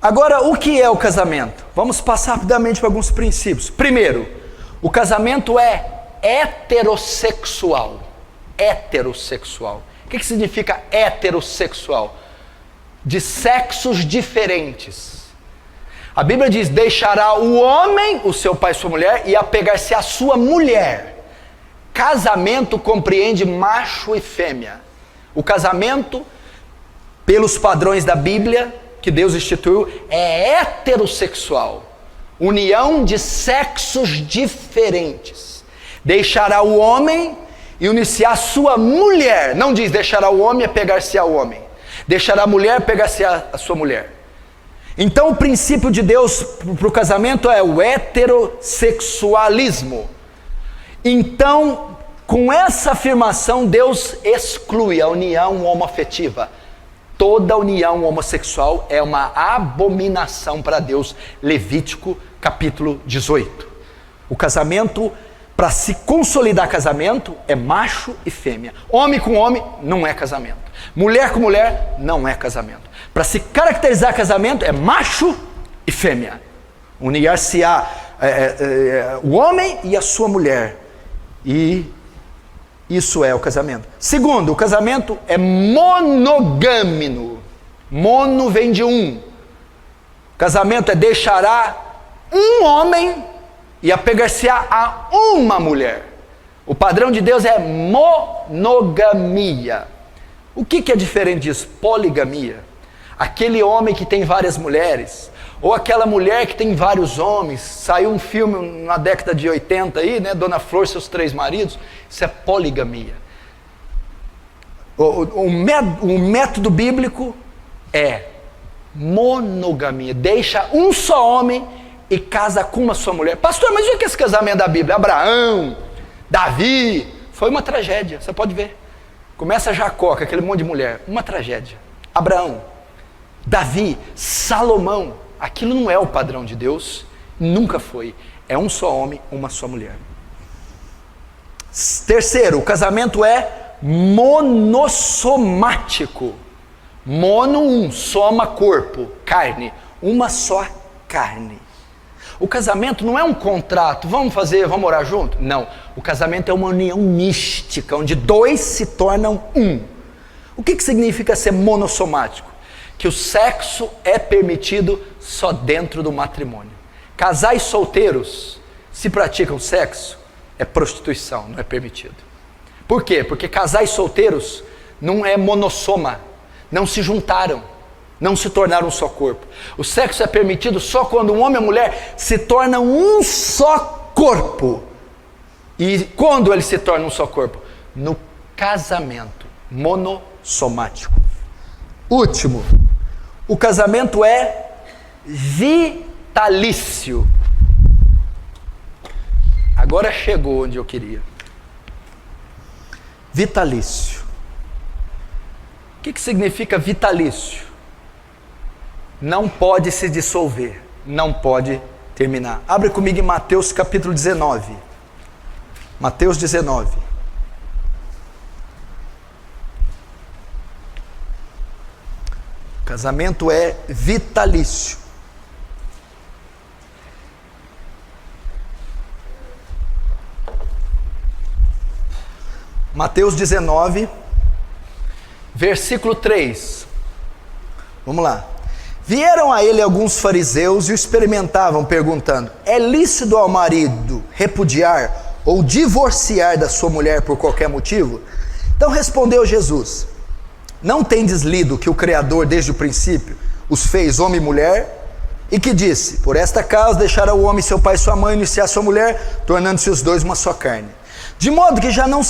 Agora, o que é o casamento? Vamos passar rapidamente por alguns princípios. Primeiro, o casamento é heterossexual. Heterossexual. O que significa heterossexual? De sexos diferentes. A Bíblia diz: deixará o homem, o seu pai e sua mulher, e apegar-se à sua mulher. Casamento compreende macho e fêmea. O casamento, pelos padrões da Bíblia, que Deus instituiu, é heterossexual. União de sexos diferentes. Deixará o homem e unir-se à sua mulher. Não diz deixará o homem e apegar-se ao homem. Deixará a mulher e pegar-se à sua mulher. Então o princípio de Deus para o casamento é o heterossexualismo. Então, com essa afirmação, Deus exclui a união homoafetiva. Toda união homossexual é uma abominação para Deus. Levítico capítulo 18. O casamento, para se consolidar casamento, é macho e fêmea. Homem com homem não é casamento. Mulher com mulher não é casamento. Para se caracterizar casamento é macho e fêmea. Unir-se-á o homem e a sua mulher. E isso é o casamento. Segundo, o casamento é monogâmico. Mono vem de um. Casamento é deixará um homem e apegar-se-á a uma mulher. O padrão de Deus é monogamia. O que é diferente disso? Poligamia. Aquele homem que tem várias mulheres, ou aquela mulher que tem vários homens. Saiu um filme na década de 80 aí, né? Dona Flor e seus 3 maridos. Isso é poligamia. O método bíblico é monogamia. Deixa um só homem e casa com uma só mulher. Pastor, mas o que é esse casamento da Bíblia? Abraão, Davi, foi uma tragédia, você pode ver. Começa Jacó, com aquele monte de mulher, uma tragédia. Abraão, Davi, Salomão, aquilo não é o padrão de Deus, nunca foi. É um só homem, uma só mulher. Terceiro, o casamento é monossomático. Mono, um, soma, corpo, carne, uma só carne. O casamento não é um contrato, vamos orar junto? Não, o casamento é uma união mística, onde 2 se tornam um. O que significa ser monossomático? Que o sexo é permitido só dentro do matrimônio. Casais solteiros, se praticam sexo, é prostituição, não é permitido. Por quê? Porque casais solteiros não é monossoma, não se juntaram, não se tornaram um só corpo. O sexo é permitido só quando um homem e a mulher se tornam um só corpo. E quando eles se tornam um só corpo? No casamento monossomático. Último, o casamento é vitalício. Agora chegou onde eu queria. Vitalício. O que significa vitalício? Não pode se dissolver, não pode terminar. Abre comigo em Mateus capítulo 19. Mateus 19. Casamento é vitalício. Mateus 19, versículo 3. Vamos lá. Vieram a ele alguns fariseus e o experimentavam, perguntando: é lícito ao marido repudiar ou divorciar da sua mulher por qualquer motivo? Então respondeu Jesus: não tendes lido que o Criador desde o princípio os fez homem e mulher? E que disse: por esta causa deixará o homem seu pai e sua mãe, iniciar sua mulher, tornando-se os dois uma só carne. De modo que já não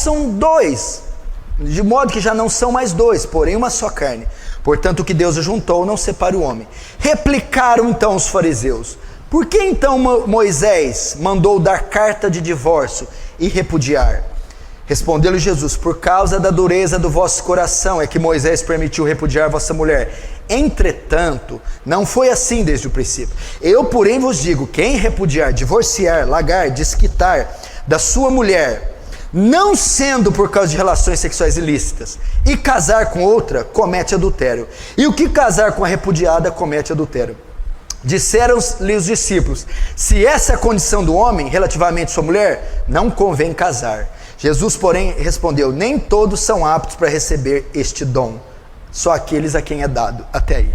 são mais dois, porém uma só carne. Portanto, o que Deus juntou, não separe o homem. Replicaram então os fariseus: por que então Moisés mandou dar carta de divórcio e repudiar? Respondeu-lhe Jesus: por causa da dureza do vosso coração é que Moisés permitiu repudiar vossa mulher. Entretanto, não foi assim desde o princípio. Eu, porém, vos digo: quem repudiar, divorciar, largar, desquitar da sua mulher, não sendo por causa de relações sexuais ilícitas, e casar com outra, comete adultério. E o que casar com a repudiada, comete adultério. Disseram-lhe os discípulos: se essa é a condição do homem relativamente à sua mulher, não convém casar. Jesus, porém, respondeu: nem todos são aptos para receber este dom, só aqueles a quem é dado. Até aí.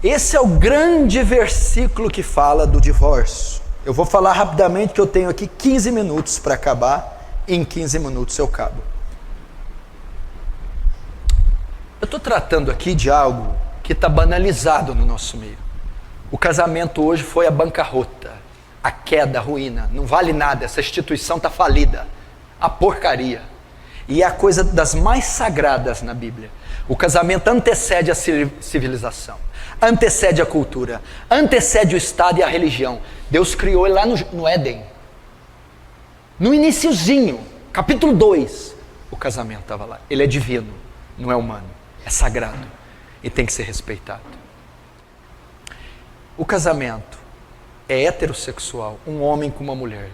Esse é o grande versículo que fala do divórcio. Eu vou falar rapidamente, que eu tenho aqui 15 minutos para acabar, e em 15 minutos eu acabo. Eu estou tratando aqui de algo que está banalizado no nosso meio. O casamento hoje foi a bancarrota, a queda, a ruína. Não vale nada, essa instituição está falida. A porcaria. E é a coisa das mais sagradas na Bíblia. O casamento antecede a civilização, antecede a cultura, antecede o Estado e a religião. Deus criou ele lá no Éden. No iniciozinho, capítulo 2, o casamento estava lá. Ele é divino, não é humano, é sagrado e tem que ser respeitado. O casamento é heterossexual, um homem com uma mulher.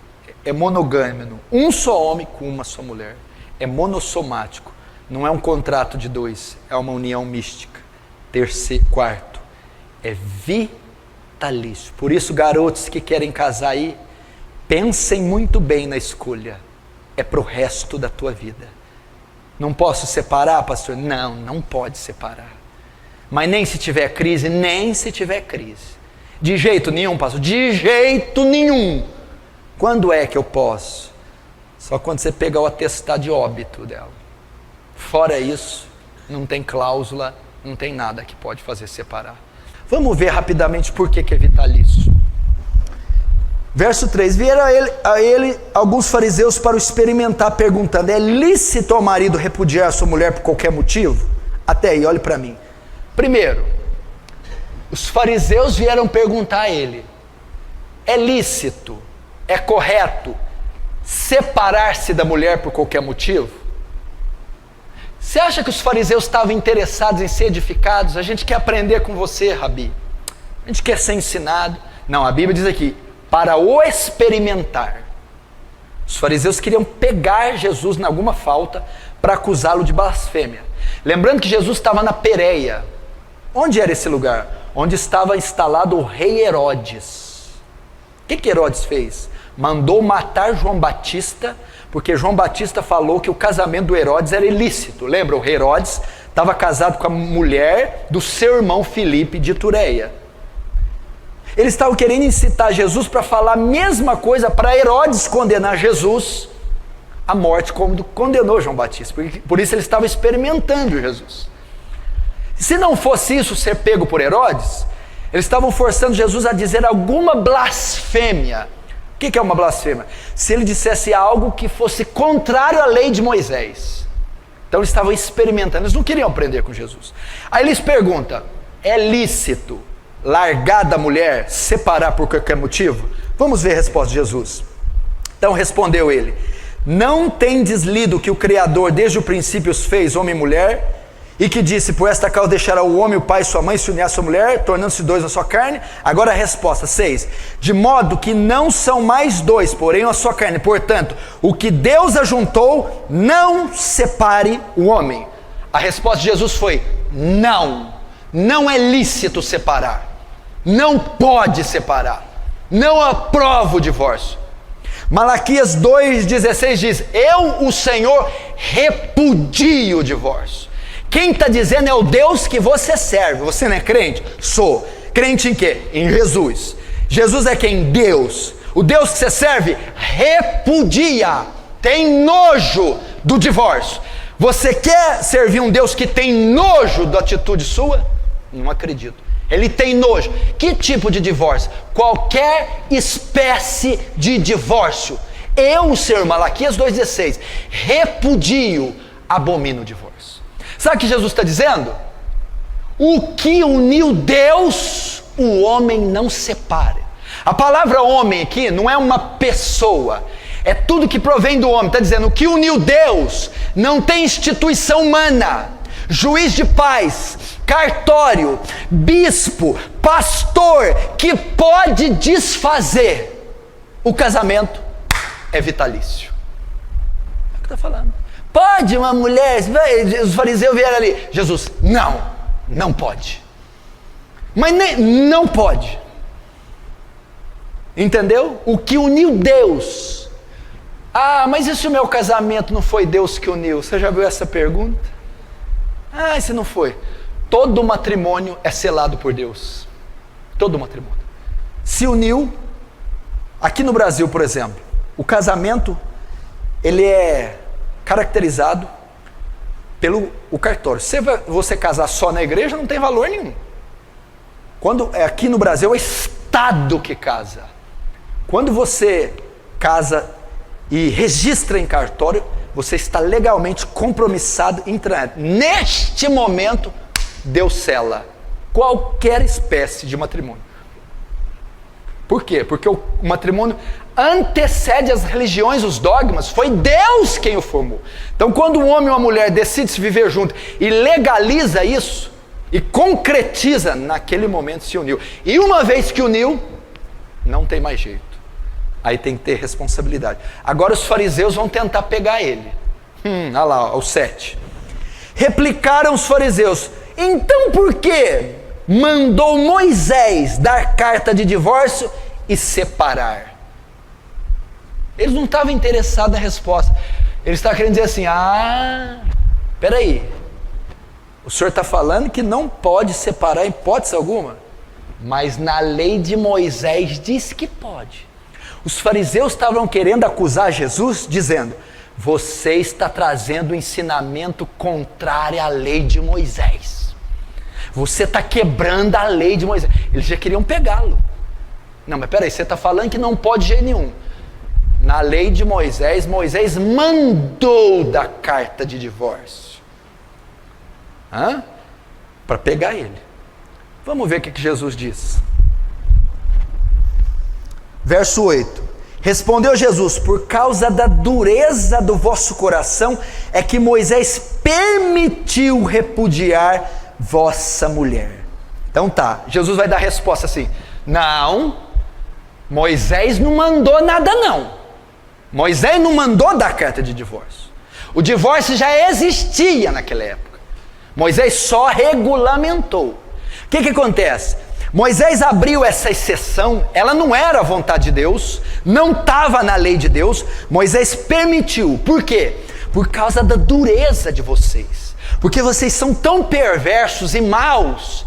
É monogâmico, um só homem com uma só mulher. É monossomático, não é um contrato de dois, é uma união mística. Quarto, é vitalício. Por isso, garotos que querem casar aí, pensem muito bem na escolha. É para o resto da tua vida. Não posso separar, pastor? Não, não pode separar. Mas nem se tiver crise, nem se tiver crise. De jeito nenhum, pastor? De jeito nenhum. Quando é que eu posso? Só quando você pegar o atestado de óbito dela. Fora isso, não tem cláusula, não tem nada que pode fazer separar. Vamos ver rapidamente por que é vitalício. Verso 3, vieram a ele alguns fariseus para o experimentar, perguntando: é lícito ao marido repudiar a sua mulher por qualquer motivo? Até aí, olhe para mim. Primeiro, os fariseus vieram perguntar a ele: é lícito, é correto separar-se da mulher por qualquer motivo? Você acha que os fariseus estavam interessados em ser edificados? A gente quer aprender com você, Rabi. A gente quer ser ensinado. Não, a Bíblia diz aqui: para o experimentar. Os fariseus queriam pegar Jesus em alguma falta para acusá-lo de blasfêmia. Lembrando que Jesus estava na Pérea. Onde era esse lugar? Onde estava instalado o rei Herodes. O que Herodes fez? Mandou matar João Batista, porque João Batista falou que o casamento do Herodes era ilícito. Lembra? O Herodes estava casado com a mulher do seu irmão Filipe de Itureia. Eles estavam querendo incitar Jesus para falar a mesma coisa, para Herodes condenar Jesus à morte, como condenou João Batista. Por isso eles estavam experimentando Jesus. Se não fosse isso, ser pego por Herodes, eles estavam forçando Jesus a dizer alguma blasfêmia. O que é uma blasfêmia? Se ele dissesse algo que fosse contrário à lei de Moisés. Então eles estavam experimentando, eles não queriam aprender com Jesus. Aí eles perguntam: é lícito largar da mulher, separar por qualquer motivo? Vamos ver a resposta de Jesus. Então respondeu ele: não tendes lido que o Criador desde o princípio os fez homem e mulher, e que disse: por esta causa deixará o homem, o pai e sua mãe, se unir à sua mulher, tornando-se dois na sua carne? Agora a resposta, 6. De modo que não são mais dois, porém uma só carne. Portanto, o que Deus ajuntou, não separe o homem. A resposta de Jesus foi: não é lícito separar. Não pode separar. Não aprova o divórcio. Malaquias 2,16 diz: eu, o Senhor, repudio o divórcio. Quem está dizendo é o Deus que você serve. Você não é crente? Sou. Crente em quê? Em Jesus. Jesus é quem? Deus. O Deus que você serve repudia, tem nojo do divórcio. Você quer servir um Deus que tem nojo da atitude sua? Não acredito. Ele tem nojo. Que tipo de divórcio? Qualquer espécie de divórcio. Eu, Senhor, Malaquias 2,16, repudio, abomino o divórcio. Sabe o que Jesus está dizendo? O que uniu Deus, o homem não separa. A palavra homem aqui não é uma pessoa, é tudo que provém do homem. Está dizendo: o que uniu Deus não tem instituição humana, juiz de paz, cartório, bispo, pastor, que pode desfazer. O casamento é vitalício. É o que está falando. Pode uma mulher, os fariseus vieram ali: Jesus, não pode. Mas não pode. Entendeu? O que uniu Deus. Ah, mas e se o meu casamento não foi Deus que uniu? Você já viu essa pergunta? Ah, e se não foi? Todo matrimônio é selado por Deus. Todo matrimônio. Se uniu. Aqui no Brasil, por exemplo, o casamento, ele é caracterizado pelo cartório. Se você casar só na igreja, não tem valor nenhum. Quando aqui no Brasil, é o Estado que casa. Quando você casa e registra em cartório, você está legalmente compromissado em trânsito. Neste momento, Deus sela qualquer espécie de matrimônio. Por quê? Porque o matrimônio antecede as religiões, os dogmas. Foi Deus quem o formou. Então, quando um homem e uma mulher decidem se viver junto e legaliza isso, e concretiza, naquele momento se uniu. E uma vez que uniu, não tem mais jeito. Aí tem que ter responsabilidade. Agora os fariseus vão tentar pegar ele. Olha lá, o 7. Replicaram os fariseus: então por que mandou Moisés dar carta de divórcio e separar? Eles não estavam interessados na resposta. Eles estavam querendo dizer assim: peraí, o senhor está falando que não pode separar em hipótese alguma, mas na lei de Moisés diz que pode. Os fariseus estavam querendo acusar Jesus, dizendo: você está trazendo um ensinamento contrário à lei de Moisés. Você está quebrando a lei de Moisés. Eles já queriam pegá-lo. Não, mas peraí, você está falando que não pode de jeito nenhum. Na lei de Moisés, Moisés mandou dar carta de divórcio. Para pegar ele. Vamos ver o que Jesus diz. Verso 8. Respondeu Jesus: por causa da dureza do vosso coração é que Moisés permitiu repudiar vossa mulher. Então tá, Jesus vai dar a resposta assim: não, Moisés não mandou nada não. Moisés não mandou dar carta de divórcio. O divórcio já existia naquela época. Moisés só regulamentou. O que acontece? Moisés abriu essa exceção, ela não era a vontade de Deus, não estava na lei de Deus. Moisés permitiu. Por quê? Por causa da dureza de vocês. Porque vocês são tão perversos e maus,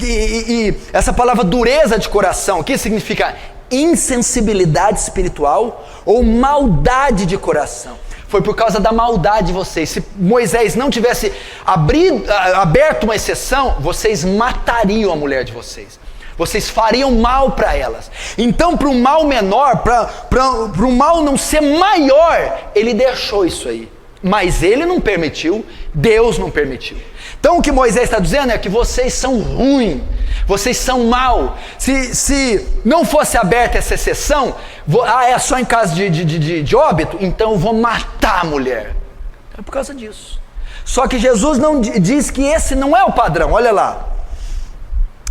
e essa palavra dureza de coração, que significa insensibilidade espiritual ou maldade de coração. Foi por causa da maldade de vocês. Se Moisés não tivesse aberto uma exceção, vocês matariam a mulher de vocês. Vocês fariam mal para elas. Então, para um mal menor, para um mal não ser maior, ele deixou isso aí. Mas ele não permitiu, Deus não permitiu. Então o que Moisés está dizendo é que vocês são ruins, vocês são mal. Se não fosse aberta essa exceção, é só em caso de óbito, então eu vou matar a mulher. É por causa disso. Só que Jesus não diz que esse não é o padrão, olha lá.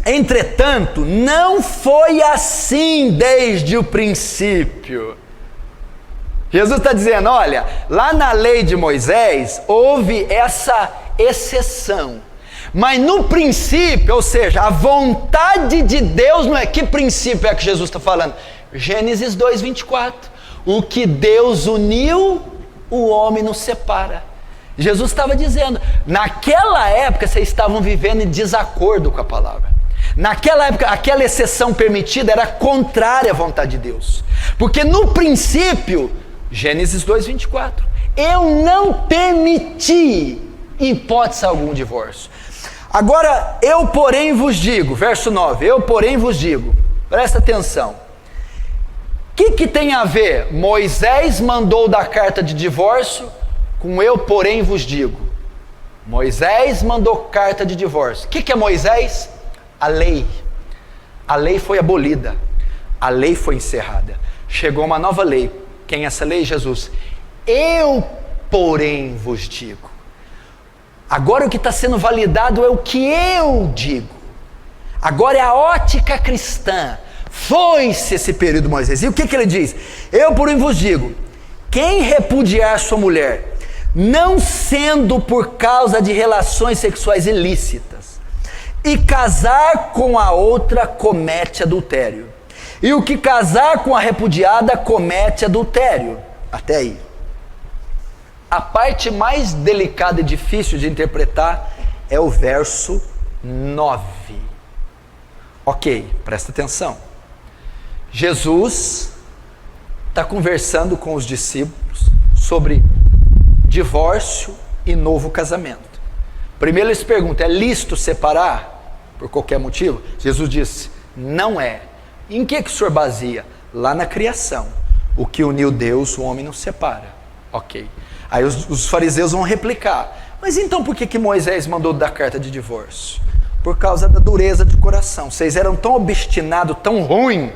Entretanto, não foi assim desde o princípio. Jesus está dizendo: olha, lá na lei de Moisés houve essa exceção, mas no princípio, ou seja, a vontade de Deus não é. Que princípio é que Jesus está falando? Gênesis 2:24. O que Deus uniu, o homem não separa. Jesus estava dizendo, naquela época vocês estavam vivendo em desacordo com a palavra. Naquela época, aquela exceção permitida era contrária à vontade de Deus. Porque no princípio, Gênesis 2:24, eu não permiti, em hipótese algum, divórcio. Agora, eu porém vos digo, verso 9, eu porém vos digo, presta atenção. O que tem a ver Moisés mandou dar carta de divórcio com eu porém vos digo? Moisés mandou carta de divórcio. O que é Moisés? A lei. A lei foi abolida. A lei foi encerrada. Chegou uma nova lei. Quem é essa lei? Jesus. Eu, porém, vos digo. Agora o que está sendo validado é o que eu digo. Agora é a ótica cristã. Foi-se esse período de Moisés. E o que ele diz? Eu, porém, vos digo: quem repudiar sua mulher, não sendo por causa de relações sexuais ilícitas, e casar com a outra comete adultério. E o que casar com a repudiada comete adultério. Até aí. A parte mais delicada e difícil de interpretar é o verso 9. Ok, presta atenção. Jesus está conversando com os discípulos sobre divórcio e novo casamento. Primeiro eles perguntam, é lícito separar por qualquer motivo? Jesus disse, não é. Em que o senhor baseia? Lá na criação. O que uniu Deus, o homem não separa. Ok. Aí os fariseus vão replicar, mas então por que Moisés mandou dar carta de divórcio? Por causa da dureza de coração. Vocês eram tão obstinados, tão ruim,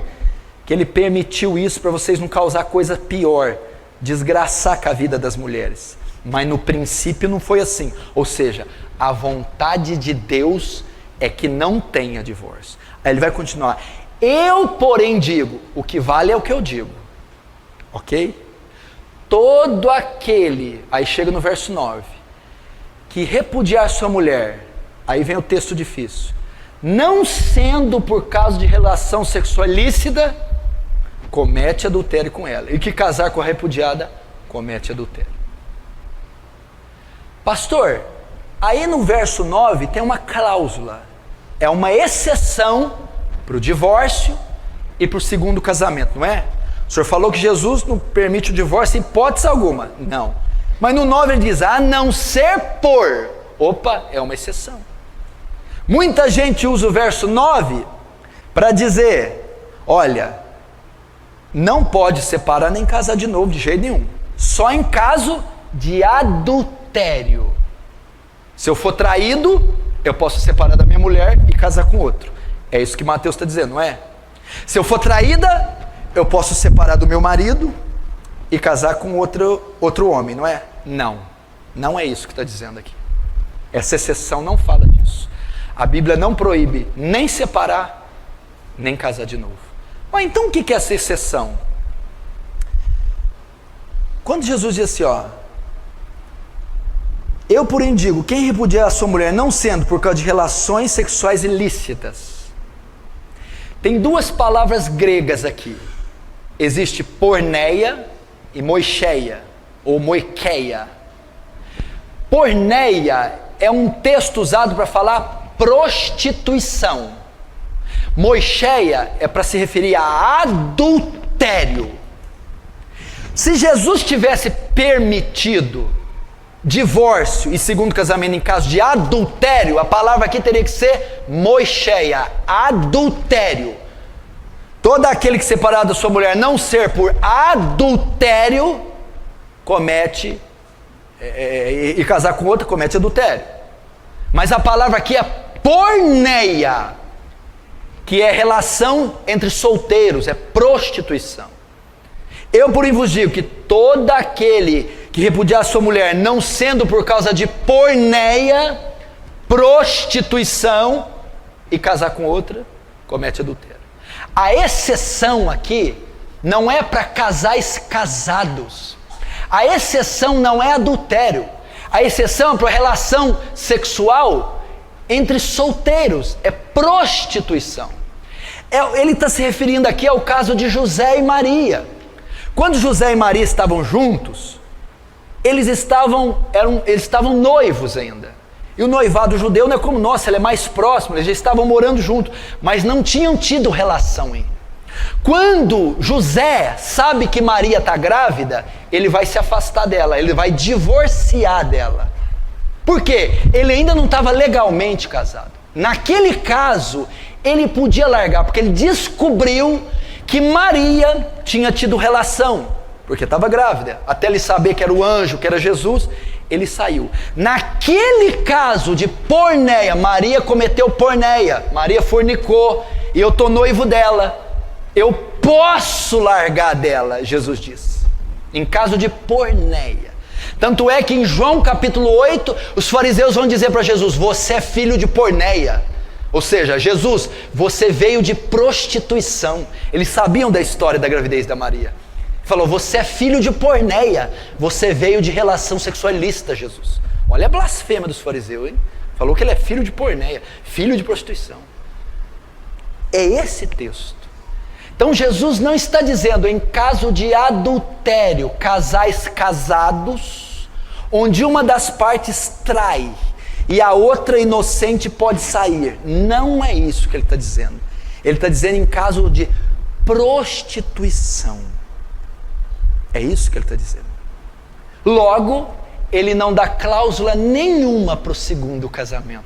que ele permitiu isso para vocês não causar coisa pior, desgraçar com a vida das mulheres. Mas no princípio não foi assim. Ou seja, a vontade de Deus é que não tenha divórcio. Aí ele vai continuar. Eu, porém, digo, o que vale é o que eu digo. Ok? Todo aquele, aí chega no verso 9, que repudiar sua mulher, aí vem o texto difícil, não sendo por causa de relação sexual ilícita, comete adultério com ela. E que casar com a repudiada, comete adultério. Pastor, aí no verso 9 tem uma cláusula, é uma exceção para o divórcio e para o segundo casamento, não é? O senhor falou que Jesus não permite o divórcio em hipótese alguma. Não. Mas no 9 ele diz, a não ser por. Opa, é uma exceção. Muita gente usa o verso 9 para dizer, olha, não pode separar nem casar de novo de jeito nenhum. Só em caso de adultério. Se eu for traído, eu posso separar da minha mulher e casar com outro. É isso que Mateus está dizendo, não é? Se eu for traída, eu posso separar do meu marido e casar com outro homem, não é? Não, não é isso que está dizendo aqui. Essa exceção não fala disso. A Bíblia não proíbe nem separar, nem casar de novo. Mas então o que é essa exceção? Quando Jesus diz assim, ó, eu porém digo, quem repudiar a sua mulher não sendo por causa de relações sexuais ilícitas. Tem duas palavras gregas aqui. Existe porneia e moicheia, ou moikeia. Porneia é um texto usado para falar prostituição. Moicheia é para se referir a adultério. Se Jesus tivesse permitido divórcio e segundo casamento em caso de adultério, a palavra aqui teria que ser moicheia, adultério. Todo aquele que separar da sua mulher não ser por adultério, comete, e casar com outra, comete adultério. Mas a palavra aqui é porneia, que é relação entre solteiros, é prostituição. Eu, porém, vos digo que todo aquele que repudiar a sua mulher, não sendo por causa de porneia, prostituição, e casar com outra, comete adultério. A exceção aqui não é para casais casados. A exceção não é adultério. A exceção é para relação sexual entre solteiros, é prostituição. Ele está se referindo aqui ao caso de José e Maria. Quando José e Maria estavam juntos, eles estavam noivos ainda. E o noivado judeu não é como nós, ele é mais próximo, eles já estavam morando juntos, mas não tinham tido relação ainda. Quando José sabe que Maria está grávida, ele vai se afastar dela, ele vai divorciar dela. Por quê? Ele ainda não estava legalmente casado. Naquele caso, ele podia largar, porque ele descobriu que Maria tinha tido relação, porque estava grávida. Até ele saber que era o anjo, que era Jesus, ele saiu. Naquele caso de porneia, Maria cometeu porneia, Maria fornicou, e eu estou noivo dela, eu posso largar dela, Jesus disse, em caso de porneia. Tanto é que em João capítulo 8, os fariseus vão dizer para Jesus, você é filho de porneia. Ou seja, Jesus, você veio de prostituição. Eles sabiam da história da gravidez da Maria. Falou, você é filho de porneia, você veio de relação sexual ilícita, Jesus. Olha a blasfêmia dos fariseus, hein? Falou que ele é filho de porneia, filho de prostituição. É esse texto. Então Jesus não está dizendo em caso de adultério, casais casados, onde uma das partes trai e a outra inocente pode sair. Não é isso que ele está dizendo. Ele está dizendo em caso de prostituição. É isso que ele está dizendo. Logo, ele não dá cláusula nenhuma para o segundo casamento.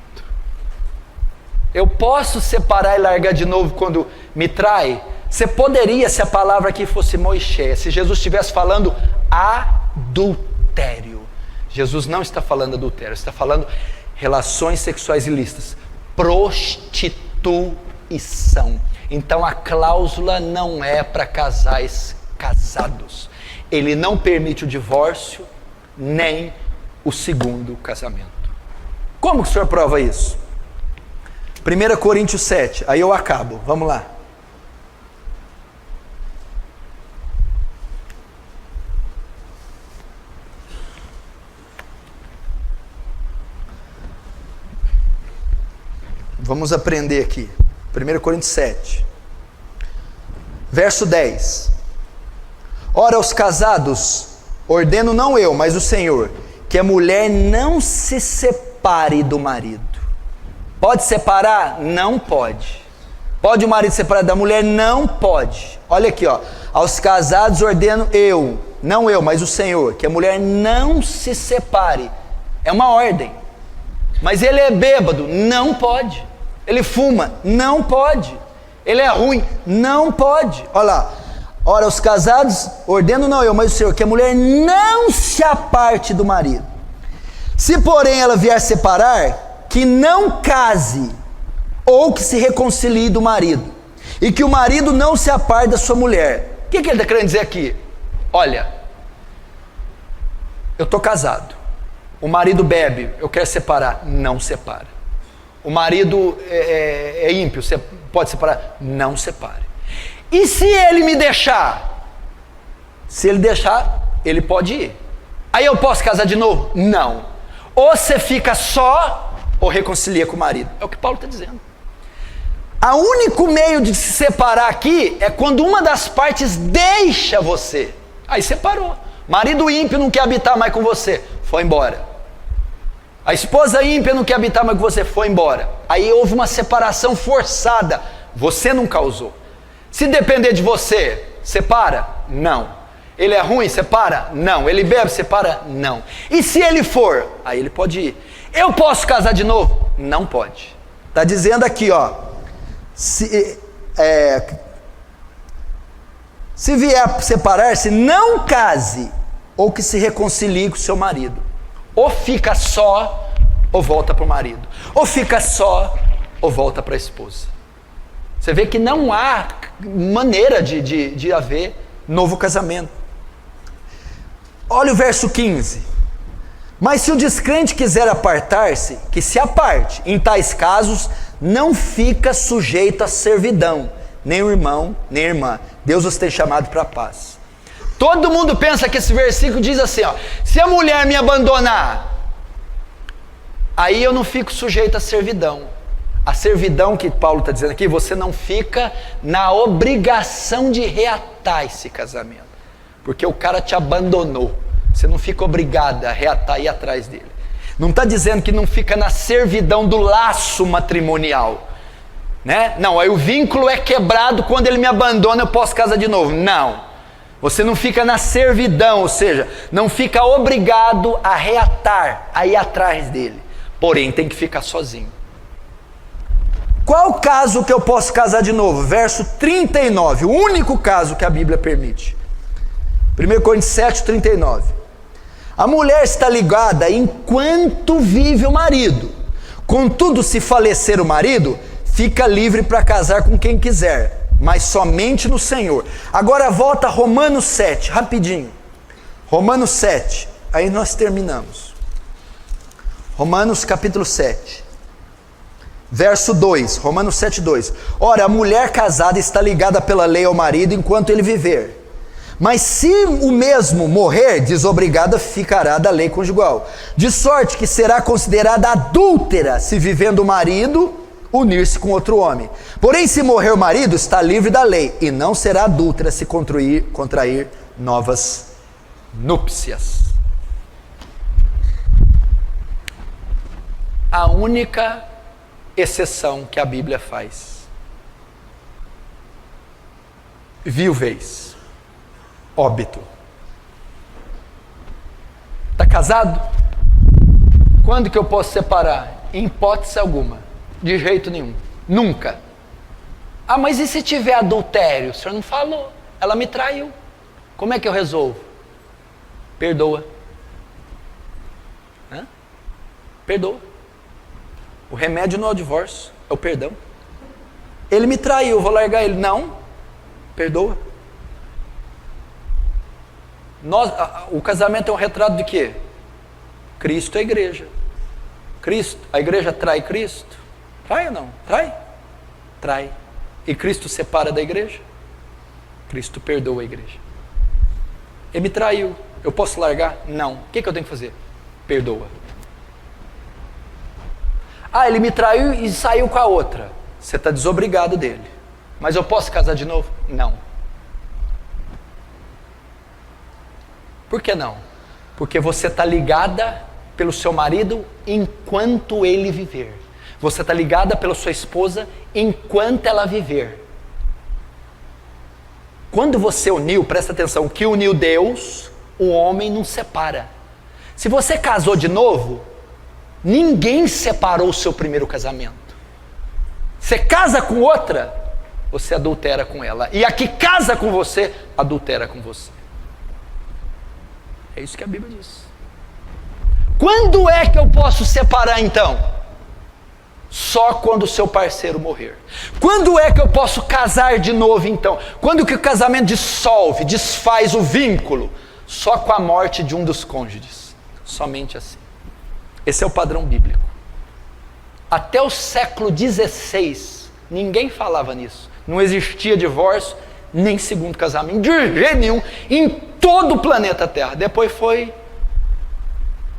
Eu posso separar e largar de novo quando me trai? Você poderia, se a palavra aqui fosse Moisés, se Jesus estivesse falando adultério. Jesus não está falando adultério, está falando relações sexuais ilícitas, prostituição. Então a cláusula não é para casais casados. Ele não permite o divórcio, nem o segundo casamento. Como que o senhor prova isso? 1 Coríntios 7, aí eu acabo, vamos lá. Vamos aprender aqui. 1 Coríntios 7, verso 10. Ora, aos casados, ordeno não eu, mas o Senhor, que a mulher não se separe do marido. Pode separar? Não pode. Pode o marido separar da mulher? Não pode. Olha aqui, ó. Aos casados ordeno eu, não eu, mas o Senhor, que a mulher não se separe. É uma ordem. Mas ele é bêbado? Não pode. Ele fuma? Não pode. Ele é ruim? Não pode. Olha lá. Ora, os casados, ordeno não eu, mas o Senhor, que a mulher não se aparte do marido. Se porém ela vier separar, que não case, ou que se reconcilie do marido, e que o marido não se aparte da sua mulher. O que ele está querendo dizer aqui? Olha, eu estou casado, o marido bebe, eu quero separar, não separa. O marido é ímpio, você pode separar, não separe. E se ele me deixar? Se ele deixar, ele pode ir. Aí eu posso casar de novo? Não. Ou você fica só, ou reconcilia com o marido. É o que Paulo está dizendo. O único meio de se separar aqui é quando uma das partes deixa você. Aí separou. Marido ímpio não quer habitar mais com você, foi embora. A esposa ímpia não quer habitar mais com você, foi embora. Aí houve uma separação forçada, você não causou. Se depender de você, separa? Não. Ele é ruim, separa? Não. Ele bebe, separa? Não. E se ele for? Aí ele pode ir. Eu posso casar de novo? Não pode. Está dizendo aqui, ó. Se vier separar-se, não case, ou que se reconcilie com o seu marido. Ou fica só, ou volta para o marido. Ou fica só, ou volta para a esposa. Você vê que não há maneira de haver novo casamento. Olha o verso 15. Mas se o descrente quiser apartar-se, que se aparte. Em tais casos, não fica sujeito à servidão, nem o irmão, nem a irmã. Deus os tem chamado para a paz. Todo mundo pensa que esse versículo diz assim, ó, se a mulher me abandonar, aí eu não fico sujeito à servidão. A servidão que Paulo está dizendo aqui, você não fica na obrigação de reatar esse casamento, porque o cara te abandonou. Você não fica obrigado a reatar e ir atrás dele. Não está dizendo que não fica na servidão do laço matrimonial, né? Não, aí o vínculo é quebrado, quando ele me abandona eu posso casar de novo. Não, você não fica na servidão, ou seja, não fica obrigado a reatar, a ir atrás dele. Porém, tem que ficar sozinho. Qual o caso que eu posso casar de novo? Verso 39, o único caso que a Bíblia permite. 1 Coríntios 7, 39. A mulher está ligada enquanto vive o marido. Contudo, se falecer o marido, fica livre para casar com quem quiser, mas somente no Senhor. Agora volta a Romanos 7, rapidinho. Romanos 7, aí nós terminamos. Romanos capítulo 7, verso 2, Romanos 7, 2. Ora, a mulher casada está ligada pela lei ao marido enquanto ele viver. Mas se o mesmo morrer, desobrigada ficará da lei conjugal, de sorte que será considerada adúltera se vivendo o marido unir-se com outro homem. Porém, se morrer o marido, está livre da lei, e não será adúltera se contrair novas núpcias. A única exceção que a Bíblia faz: viuvez, óbito. Está casado? Quando que eu posso separar? Em hipótese alguma, de jeito nenhum, nunca. Ah, mas e se tiver adultério? O senhor não falou, ela me traiu, como é que eu resolvo? Perdoa. Perdoa. O remédio não é o divórcio, é o perdão. Ele me traiu, eu vou largar ele. Não, perdoa. O casamento é um retrato de quê? Cristo é a igreja. Cristo, a igreja trai Cristo? Trai ou não? Trai? Trai. E Cristo separa da igreja? Cristo perdoa a igreja. Ele me traiu, eu posso largar? Não. O que eu tenho que fazer? Perdoa. Ah, ele me traiu e saiu com a outra. Você está desobrigado dele. Mas eu posso casar de novo? Não. Por que não? Porque você está ligada pelo seu marido enquanto ele viver. Você está ligada pela sua esposa enquanto ela viver. Quando você uniu, presta atenção, o que uniu Deus, o homem não separa. Se você casou de novo, ninguém separou o seu primeiro casamento. Você casa com outra, você adultera com ela. E a que casa com você, adultera com você. É isso que a Bíblia diz. Quando é que eu posso separar então? Só quando o seu parceiro morrer. Quando é que eu posso casar de novo então? Quando que o casamento dissolve, desfaz o vínculo? Só com a morte de um dos cônjuges. Somente assim. Esse é o padrão bíblico. Até o século XVI, ninguém falava nisso. Não existia divórcio, nem segundo casamento, de jeito nenhum, em todo o planeta Terra. Depois foi...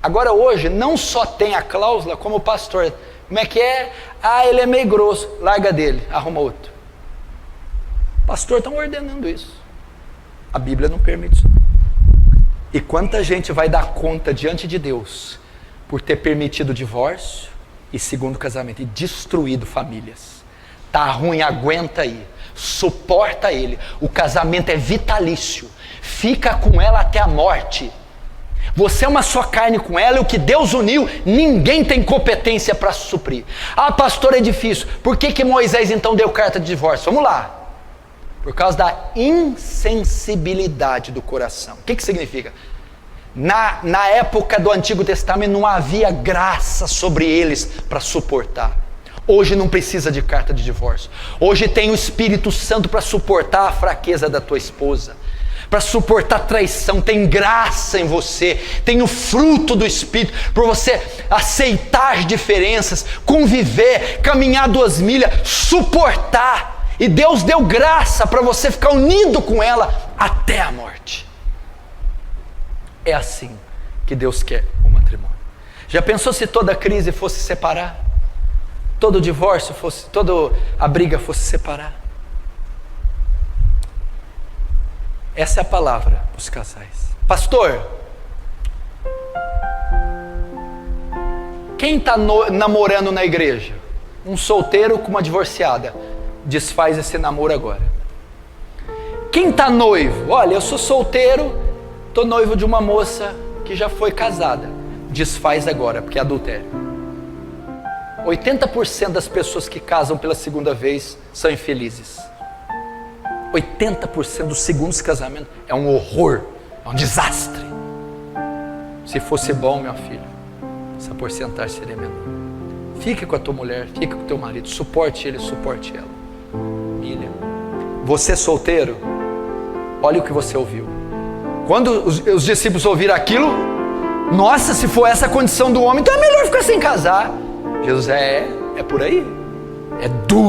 Agora hoje, não só tem a cláusula, como o pastor... Como é que é? Ah, ele é meio grosso, larga dele, arruma outro. Pastor, estão ordenando isso. A Bíblia não permite isso. E quanta gente vai dar conta diante de Deus por ter permitido o divórcio e segundo casamento e destruído famílias. Tá ruim, aguenta aí, suporta ele. O casamento é vitalício, fica com ela até a morte. Você é uma só carne com ela, e o que Deus uniu, ninguém tem competência para suprir. Ah, pastor, é difícil. Por que Moisés então deu carta de divórcio? Vamos lá. Por causa da insensibilidade do coração. O que significa? Na época do Antigo Testamento não havia graça sobre eles para suportar. Hoje não precisa de carta de divórcio. Hoje tem o Espírito Santo para suportar a fraqueza da tua esposa, para suportar traição. Tem graça em você, tem o fruto do Espírito, para você aceitar as diferenças, conviver, caminhar 2 milhas, suportar. E Deus deu graça para você ficar unido com ela até a morte. É assim que Deus quer o matrimônio. Já pensou se toda crise fosse separar? Todo divórcio fosse, toda a briga fosse separar? Essa é a palavra para os casais. Pastor, quem está namorando na igreja? Um solteiro com uma divorciada. Desfaz esse namoro agora. Quem está noivo? Olha, eu sou solteiro, estou noivo de uma moça que já foi casada. Desfaz agora, porque é adultério. 80% das pessoas que casam pela segunda vez são infelizes. 80% dos segundos casamentos é um horror, é um desastre. Se fosse bom, meu filho, essa porcentagem seria menor. Fique com a tua mulher, fique com o teu marido, suporte ele, suporte ela. Milha. Você solteiro, olha o que você ouviu. Quando os discípulos ouviram aquilo, nossa, se for essa a condição do homem, então é melhor ficar sem casar. Jesus, é por aí, é duro.